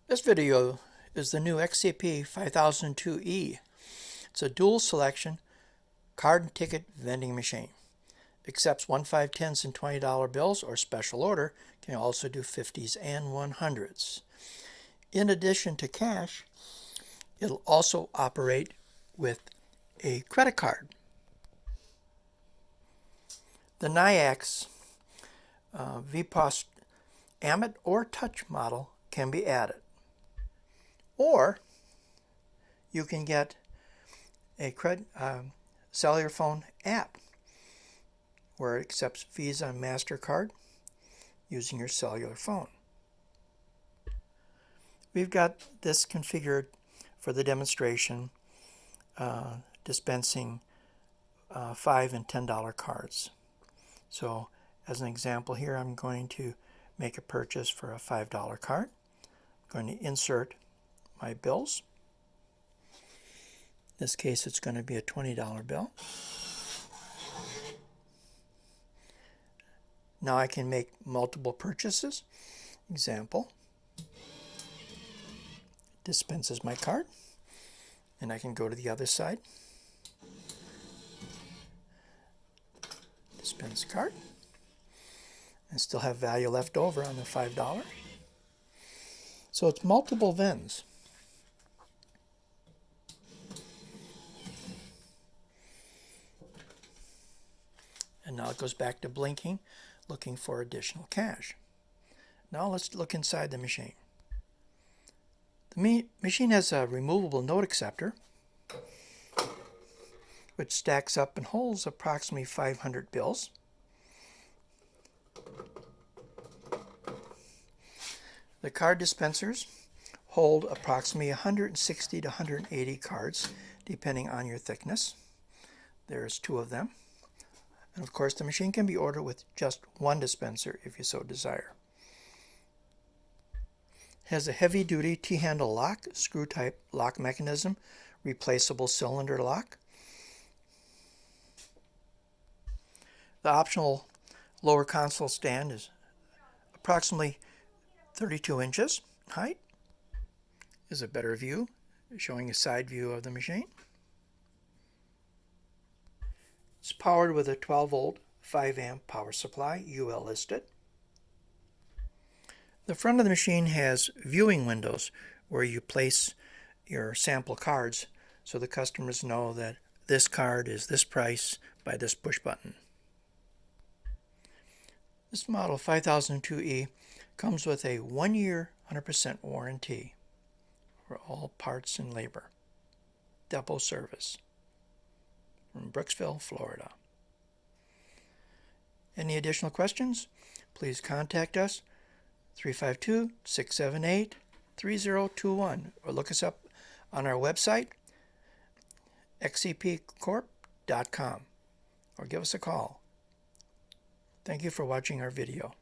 This video is the new XCP 5002E. It's a dual selection card and ticket vending machine. Accepts 1, 5, 10s and $20 bills, or special order can also do 50s and 100s. In addition to cash, it'll also operate with a credit card. The NIAX VPOS Amit or Touch model can be added. Or you can get a cellular phone app where it accepts Visa and MasterCard using your cellular phone. We've got this configured for the demonstration, dispensing $5 and $10 cards. So as an example here, I'm going to make a purchase for a $5 card. I'm going to insert my bills. In this case, it's going to be a $20 bill. Now I can make multiple purchases. Example, dispenses my card, and I can go to the other side. Dispense card, and still have value left over on the $5. So it's multiple vends. And now it goes back to blinking, looking for additional cash. Now let's look inside the machine. The machine has a removable note acceptor, which stacks up and holds approximately 500 bills. The card dispensers hold approximately 160 to 180 cards, depending on your thickness. There's 2 of them. And of course, the machine can be ordered with just one dispenser if you so desire. It has a heavy-duty T-handle lock, screw-type lock mechanism, replaceable cylinder lock. The optional lower console stand is approximately 32 inches in height. Is a better view, showing a side view of the machine. It's powered with a 12-volt, 5-amp power supply, UL listed. The front of the machine has viewing windows where you place your sample cards so the customers know that this card is this price by this push button. This model 5002E comes with a 1-year 100% warranty for all parts and labor. Depot service from Brooksville, Florida. Any additional questions? Please contact us 352-678-3021 or look us up on our website xcpcorp.com or give us a call. Thank you for watching our video.